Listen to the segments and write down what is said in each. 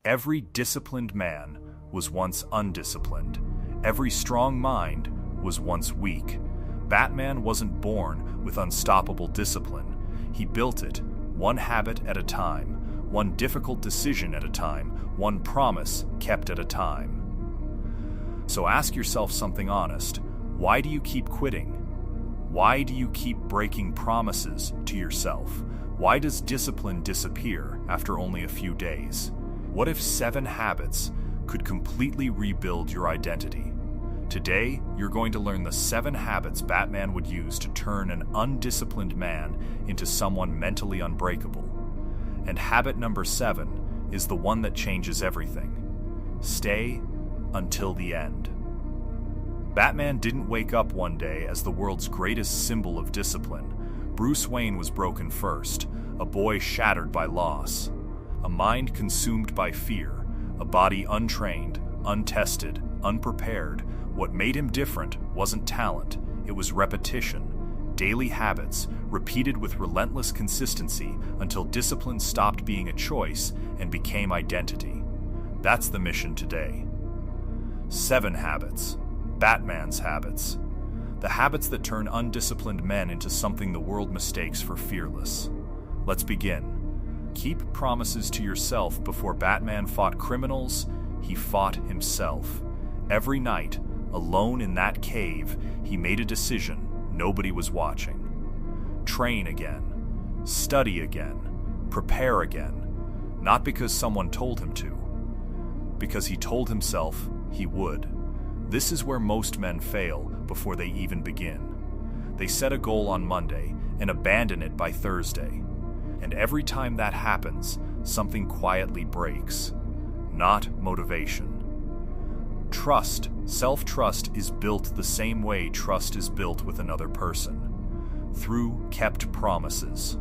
Every disciplined man was once undisciplined. Every strong mind was once weak. Batman wasn't born with unstoppable discipline. He built it, one habit at a time, one difficult decision at a time, one promise kept at a time. So ask yourself something honest. Why do you keep quitting? Why do you keep breaking promises to yourself? Why does discipline disappear after only a few days? What if 7 habits could completely rebuild your identity? Today, you're going to learn the 7 habits Batman would use to turn an undisciplined man into someone mentally unbreakable. And habit number 7 is the one that changes everything. Stay until the end. Batman didn't wake up one day as the world's greatest symbol of discipline. Bruce Wayne was broken first, a boy shattered by loss, a mind consumed by fear, a body untrained, untested, unprepared. What made him different wasn't talent, it was repetition, daily habits, repeated with relentless consistency until discipline stopped being a choice and became identity. That's the mission today. 7 habits. Batman's habits. The habits that turn undisciplined men into something the world mistakes for fearless. Let's begin. Keep promises to yourself. Before Batman fought criminals, he fought himself. Every night, alone in that cave, he made a decision. Nobody was watching. Train again. Study again. Prepare again. Not because someone told him to, because he told himself he would. This is where most men fail before they even begin. They set a goal on Monday and abandon it by Thursday. And every time that happens, something quietly breaks. Not motivation. Trust, self-trust, is built the same way trust is built with another person. Through kept promises.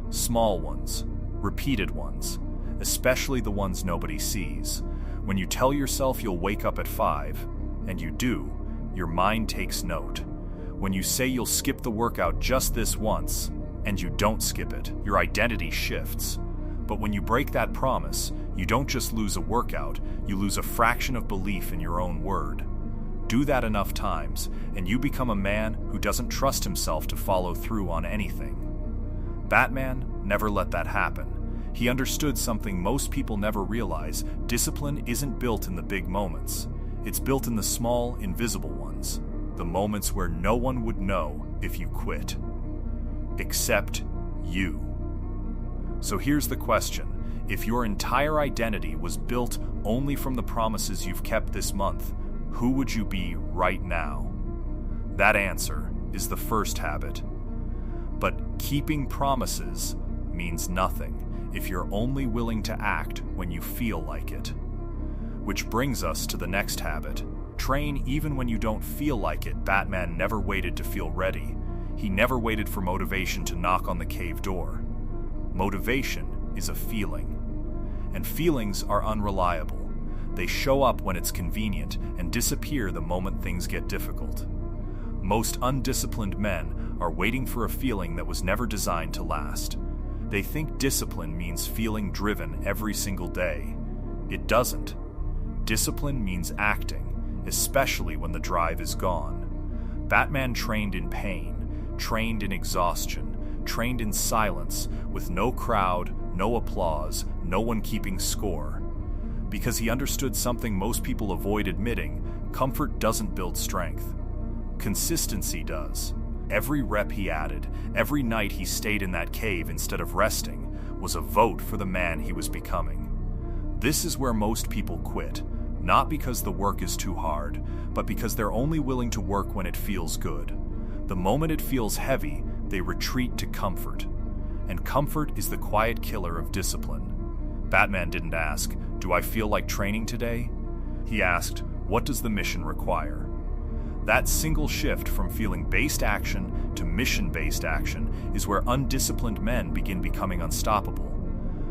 Small ones, repeated ones, especially the ones nobody sees. When you tell yourself you'll wake up at 5, and you do, your mind takes note. When you say you'll skip the workout just this once, and you don't skip it, your identity shifts. But when you break that promise, you don't just lose a workout, you lose a fraction of belief in your own word. Do that enough times, and you become a man who doesn't trust himself to follow through on anything. Batman never let that happen. He understood something most people never realize. Discipline isn't built in the big moments. It's built in the small, invisible ones. The moments where no one would know if you quit. Except you. So here's the question. If your entire identity was built only from the promises you've kept this month, who would you be right now? That answer is the first habit. But keeping promises means nothing if you're only willing to act when you feel like it. Which brings us to the next habit. Train even when you don't feel like it. Batman never waited to feel ready. He never waited for motivation to knock on the cave door. Motivation is a feeling. And feelings are unreliable. They show up when it's convenient and disappear the moment things get difficult. Most undisciplined men are waiting for a feeling that was never designed to last. They think discipline means feeling driven every single day. It doesn't. Discipline means acting, especially when the drive is gone. Batman trained in pain, trained in exhaustion, trained in silence, with no crowd, no applause, no one keeping score. Because he understood something most people avoid admitting: comfort doesn't build strength. Consistency does. Every rep he added, every night he stayed in that cave instead of resting, was a vote for the man he was becoming. This is where most people quit, not because the work is too hard, but because they're only willing to work when it feels good. The moment it feels heavy, they retreat to comfort. And comfort is the quiet killer of discipline. Batman didn't ask, "Do I feel like training today?" He asked, "What does the mission require?" That single shift from feeling-based action to mission-based action is where undisciplined men begin becoming unstoppable.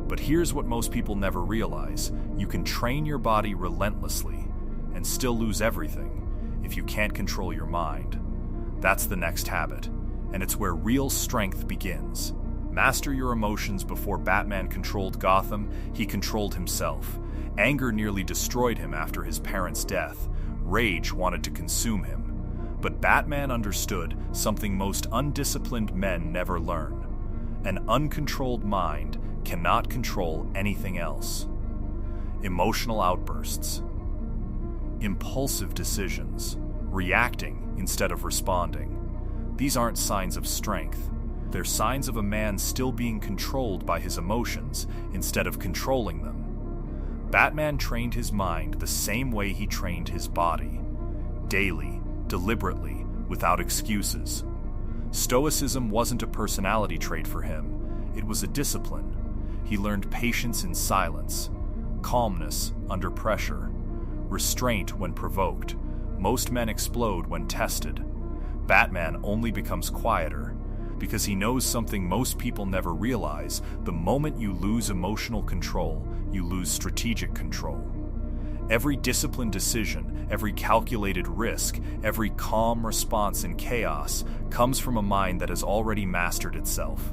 But here's what most people never realize. You can train your body relentlessly and still lose everything if you can't control your mind. That's the next habit, and it's where real strength begins. Master your emotions. Before Batman controlled Gotham, he controlled himself. Anger nearly destroyed him after his parents' death. Rage wanted to consume him. But Batman understood something most undisciplined men never learn. An uncontrolled mind cannot control anything else. Emotional outbursts, impulsive decisions, reacting instead of responding. These aren't signs of strength. They're signs of a man still being controlled by his emotions instead of controlling them. Batman trained his mind the same way he trained his body. Daily, deliberately, without excuses. Stoicism wasn't a personality trait for him. It was a discipline. He learned patience in silence, calmness under pressure, restraint when provoked. Most men explode when tested. Batman only becomes quieter because he knows something most people never realize. The moment you lose emotional control, you lose strategic control. Every disciplined decision, every calculated risk, every calm response in chaos comes from a mind that has already mastered itself.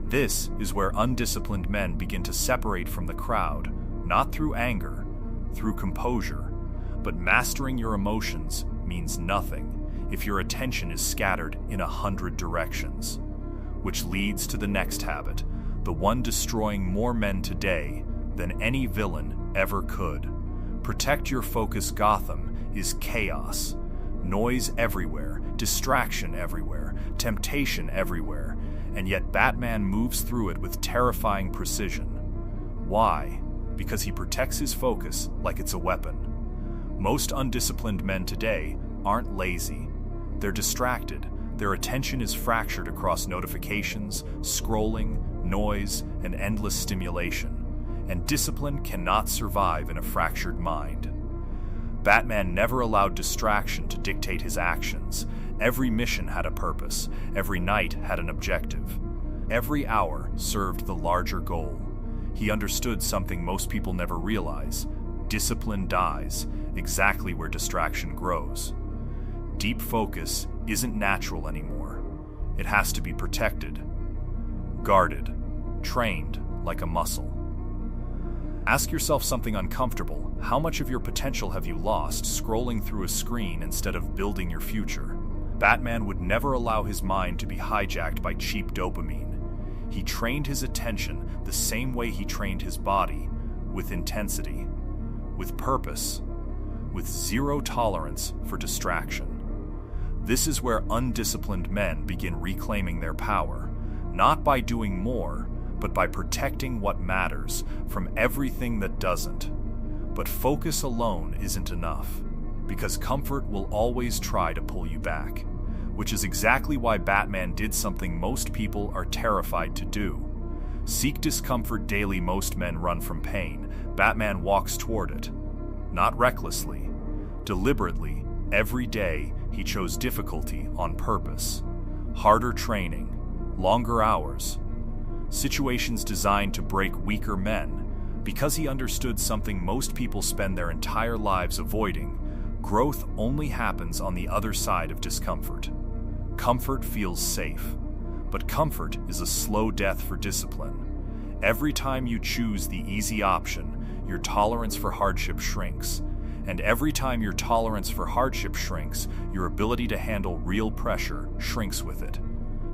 This is where undisciplined men begin to separate from the crowd, not through anger, through composure. But mastering your emotions means nothing if your attention is scattered in 100 directions. Which leads to the next habit, the one destroying more men today than any villain ever could. Protect your focus. Gotham is chaos. Noise everywhere, distraction everywhere, temptation everywhere, and yet Batman moves through it with terrifying precision. Why? Because he protects his focus like it's a weapon. Most undisciplined men today aren't lazy. They're distracted. Their attention is fractured across notifications, scrolling, noise, and endless stimulation. And discipline cannot survive in a fractured mind. Batman never allowed distraction to dictate his actions. Every mission had a purpose. Every night had an objective. Every hour served the larger goal. He understood something most people never realize. Discipline dies exactly where distraction grows. Deep focus isn't natural anymore. It has to be protected, guarded, trained like a muscle. Ask yourself something uncomfortable. How much of your potential have you lost scrolling through a screen instead of building your future? Batman would never allow his mind to be hijacked by cheap dopamine. He trained his attention the same way he trained his body, with intensity, with purpose, with zero tolerance for distraction. This is where undisciplined men begin reclaiming their power, not by doing more, but by protecting what matters from everything that doesn't. But focus alone isn't enough, because comfort will always try to pull you back, which is exactly why Batman did something most people are terrified to do. Seek discomfort daily. Most men run from pain. Batman walks toward it, not recklessly, deliberately. Every day, he chose difficulty on purpose. Harder training, longer hours, situations designed to break weaker men. Because he understood something most people spend their entire lives avoiding, growth only happens on the other side of discomfort. Comfort feels safe, but comfort is a slow death for discipline. Every time you choose the easy option, your tolerance for hardship shrinks. And every time your tolerance for hardship shrinks, your ability to handle real pressure shrinks with it.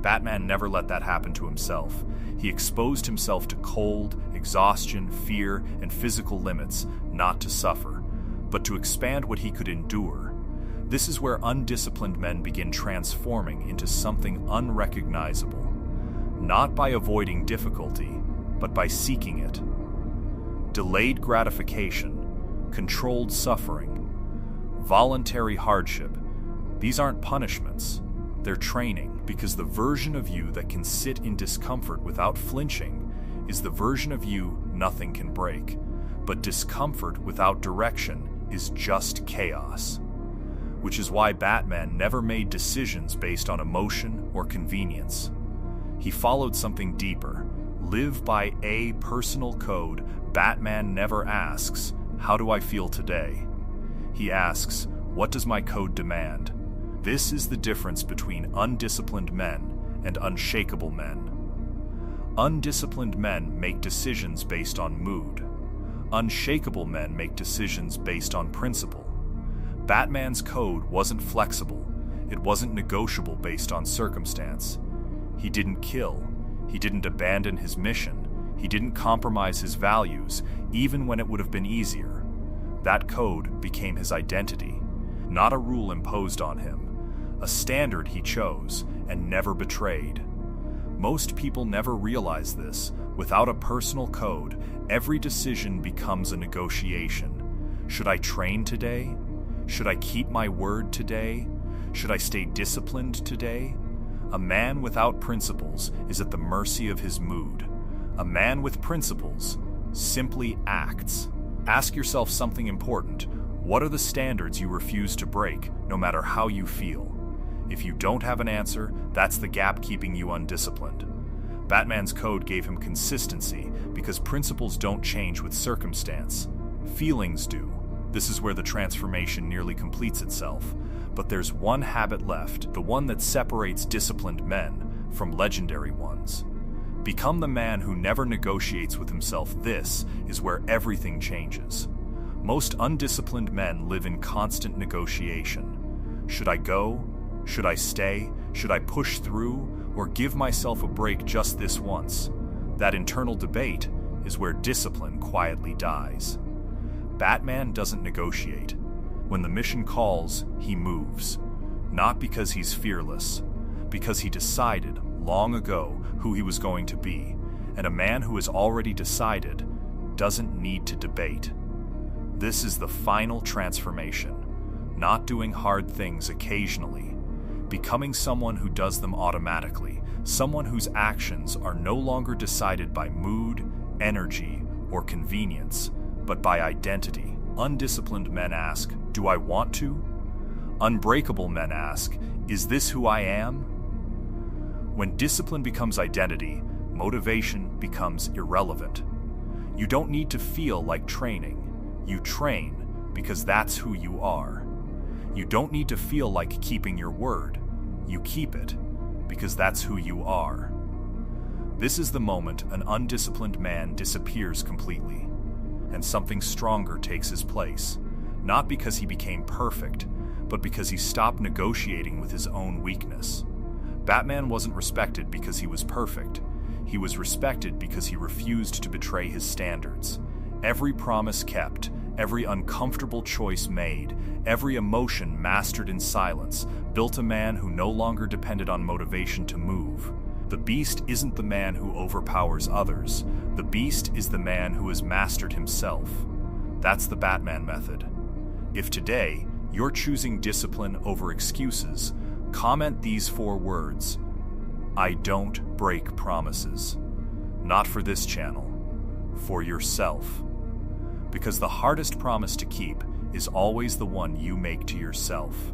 Batman never let that happen to himself. He exposed himself to cold, exhaustion, fear, and physical limits, not to suffer, but to expand what he could endure. This is where undisciplined men begin transforming into something unrecognizable, not by avoiding difficulty, but by seeking it. Delayed gratification, controlled suffering, voluntary hardship. These aren't punishments, they're training, because the version of you that can sit in discomfort without flinching is the version of you nothing can break. But discomfort without direction is just chaos. Which is why Batman never made decisions based on emotion or convenience. He followed something deeper. Live by a personal code. Batman never asks, "How do I feel today?" He asks, "What does my code demand?" This is the difference between undisciplined men and unshakable men. Undisciplined men make decisions based on mood. Unshakable men make decisions based on principle. Batman's code wasn't flexible. It wasn't negotiable based on circumstance. He didn't kill. He didn't abandon his mission. He didn't compromise his values, even when it would have been easier. That code became his identity, not a rule imposed on him, a standard he chose and never betrayed. Most people never realize this. Without a personal code, every decision becomes a negotiation. Should I train today? Should I keep my word today? Should I stay disciplined today? A man without principles is at the mercy of his mood. A man with principles simply acts. Ask yourself something important. What are the standards you refuse to break, no matter how you feel? If you don't have an answer, that's the gap keeping you undisciplined. Batman's code gave him consistency because principles don't change with circumstance. Feelings do. This is where the transformation nearly completes itself. But there's one habit left, the one that separates disciplined men from legendary ones. Become the man who never negotiates with himself. This is where everything changes. Most undisciplined men live in constant negotiation. Should I go? Should I stay? Should I push through? Or give myself a break just this once? That internal debate is where discipline quietly dies. Batman doesn't negotiate. When the mission calls, he moves. Not because he's fearless, because he decided long ago who he was going to be, and a man who has already decided doesn't need to debate. This is the final transformation, not doing hard things occasionally, becoming someone who does them automatically, someone whose actions are no longer decided by mood, energy, or convenience, but by identity. Undisciplined men ask, "Do I want to?" Unbreakable men ask, "Is this who I am?" When discipline becomes identity, motivation becomes irrelevant. You don't need to feel like training. You train because that's who you are. You don't need to feel like keeping your word. You keep it because that's who you are. This is the moment an undisciplined man disappears completely, and something stronger takes his place, not because he became perfect, but because he stopped negotiating with his own weakness. Batman wasn't respected because he was perfect. He was respected because he refused to betray his standards. Every promise kept, every uncomfortable choice made, every emotion mastered in silence, built a man who no longer depended on motivation to move. The beast isn't the man who overpowers others. The beast is the man who has mastered himself. That's the Batman method. If today you're choosing discipline over excuses, comment these 4 words: I don't break promises. Not for this channel, for yourself. Because the hardest promise to keep is always the one you make to yourself.